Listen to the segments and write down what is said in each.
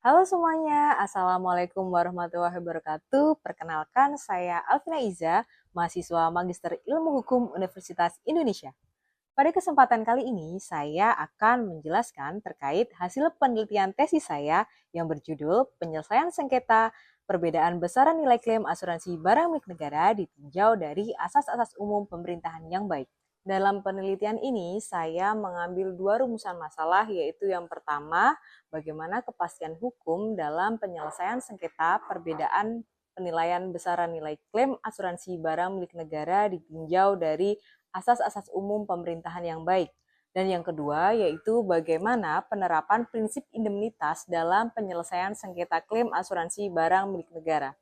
Halo semuanya, Assalamualaikum warahmatullahi wabarakatuh. Perkenalkan, saya Alvina Iza, mahasiswa Magister Ilmu Hukum Universitas Indonesia. Pada kesempatan kali ini, saya akan menjelaskan terkait hasil penelitian tesis saya yang berjudul Penyelesaian Sengketa Perbedaan Besaran Nilai Klaim Asuransi Barang Milik Negara ditinjau dari asas-asas umum pemerintahan yang baik. Dalam penelitian ini, saya mengambil dua rumusan masalah, yaitu yang pertama, bagaimana kepastian hukum dalam penyelesaian sengketa perbedaan penilaian besaran nilai klaim asuransi barang milik negara ditinjau dari asas-asas umum pemerintahan yang baik. Dan yang kedua, yaitu bagaimana penerapan prinsip indemnitas dalam penyelesaian sengketa klaim asuransi barang milik negara.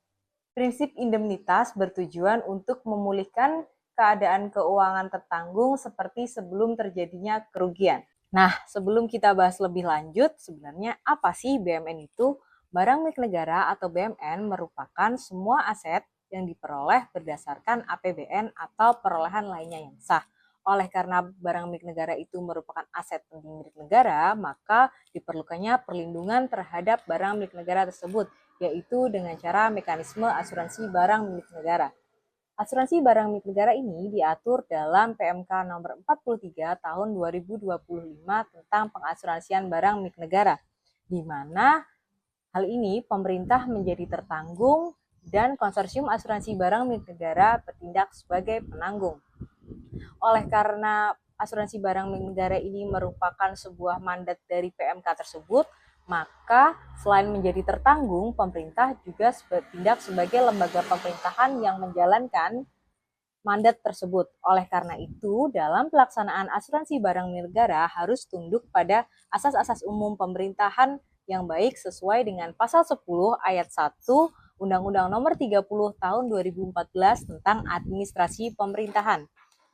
Prinsip indemnitas bertujuan untuk memulihkan keadaan keuangan tertanggung seperti sebelum terjadinya kerugian. Nah, sebelum kita bahas lebih lanjut, sebenarnya apa sih BMN itu? Barang milik negara atau BMN merupakan semua aset yang diperoleh berdasarkan APBN atau perolehan lainnya yang sah. Oleh karena barang milik negara itu merupakan aset penting milik negara, maka diperlukannya perlindungan terhadap barang milik negara tersebut, yaitu dengan cara mekanisme asuransi barang milik negara. Asuransi barang milik negara ini diatur dalam PMK nomor 43 tahun 2025 tentang pengasuransian barang milik negara, di mana hal ini pemerintah menjadi tertanggung dan konsorsium asuransi barang milik negara bertindak sebagai penanggung. Oleh karena asuransi barang milik negara ini merupakan sebuah mandat dari PMK tersebut, maka selain menjadi tertanggung, pemerintah juga bertindak sebagai lembaga pemerintahan yang menjalankan mandat tersebut. Oleh karena itu, dalam pelaksanaan asuransi barang milik negara harus tunduk pada asas-asas umum pemerintahan yang baik sesuai dengan pasal 10 ayat 1 Undang-Undang Nomor 30 Tahun 2014 tentang Administrasi Pemerintahan,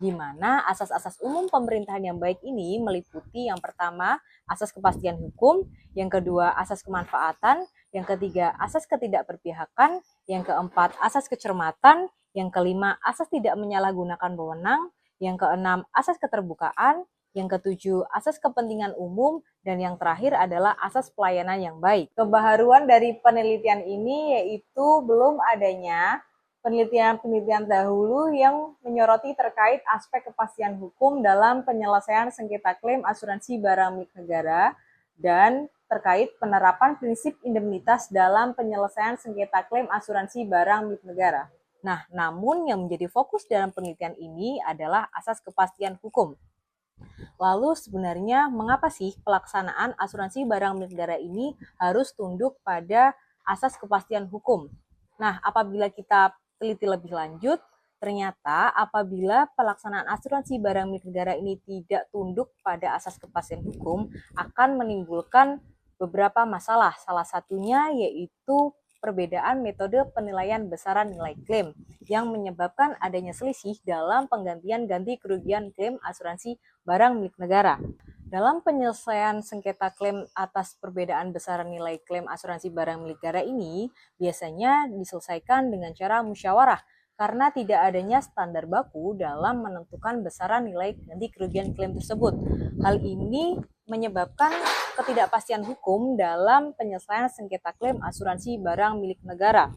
di mana asas-asas umum pemerintahan yang baik ini meliputi yang pertama, asas kepastian hukum, yang kedua, asas kemanfaatan, yang ketiga, asas ketidakberpihakan, yang keempat, asas kecermatan, yang kelima, asas tidak menyalahgunakan wewenang, yang keenam, asas keterbukaan, yang ketujuh, asas kepentingan umum, dan yang terakhir adalah asas pelayanan yang baik. Kebaharuan dari penelitian ini yaitu belum adanya penelitian-penelitian dahulu yang menyoroti terkait aspek kepastian hukum dalam penyelesaian sengketa klaim asuransi barang milik negara dan terkait penerapan prinsip indemnitas dalam penyelesaian sengketa klaim asuransi barang milik negara. Nah, namun yang menjadi fokus dalam penelitian ini adalah asas kepastian hukum. Lalu sebenarnya mengapa sih pelaksanaan asuransi barang milik negara ini harus tunduk pada asas kepastian hukum? Nah, apabila kita teliti lebih lanjut, ternyata apabila pelaksanaan asuransi barang milik negara ini tidak tunduk pada asas kepastian hukum, akan menimbulkan beberapa masalah. Salah satunya yaitu perbedaan metode penilaian besaran nilai klaim yang menyebabkan adanya selisih dalam penggantian ganti kerugian klaim asuransi barang milik negara. Dalam penyelesaian sengketa klaim atas perbedaan besaran nilai klaim asuransi barang milik negara ini biasanya diselesaikan dengan cara musyawarah karena tidak adanya standar baku dalam menentukan besaran nilai ganti kerugian klaim tersebut. Hal ini menyebabkan ketidakpastian hukum dalam penyelesaian sengketa klaim asuransi barang milik negara.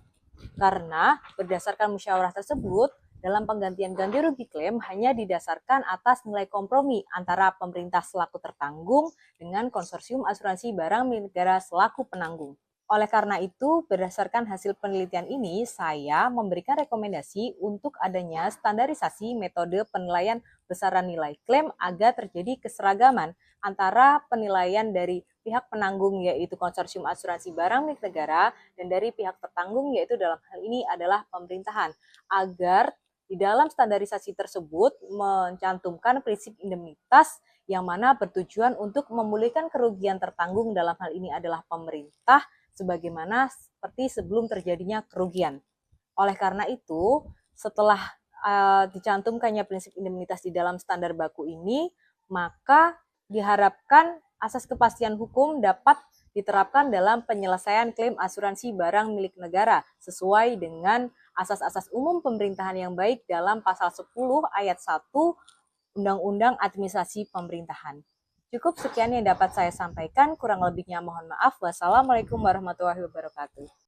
Karena berdasarkan musyawarah tersebut, dalam penggantian ganti rugi klaim hanya didasarkan atas nilai kompromi antara pemerintah selaku tertanggung dengan konsorsium asuransi barang milik negara selaku penanggung. Oleh karena itu, berdasarkan hasil penelitian ini, saya memberikan rekomendasi untuk adanya standarisasi metode penilaian besaran nilai klaim agar terjadi keseragaman antara penilaian dari pihak penanggung yaitu konsorsium asuransi barang milik negara dan dari pihak tertanggung yaitu dalam hal ini adalah pemerintahan, agar di dalam standarisasi tersebut mencantumkan prinsip indemnitas yang mana bertujuan untuk memulihkan kerugian tertanggung dalam hal ini adalah pemerintah sebagaimana seperti sebelum terjadinya kerugian. Oleh karena itu, setelah dicantumkannya prinsip indemnitas di dalam standar baku ini, maka diharapkan asas kepastian hukum dapat diterapkan dalam penyelesaian klaim asuransi barang milik negara sesuai dengan asas-asas umum pemerintahan yang baik dalam pasal 10 ayat 1 Undang-Undang Administrasi Pemerintahan. Cukup sekian yang dapat saya sampaikan, kurang lebihnya mohon maaf. Wassalamualaikum warahmatullahi wabarakatuh.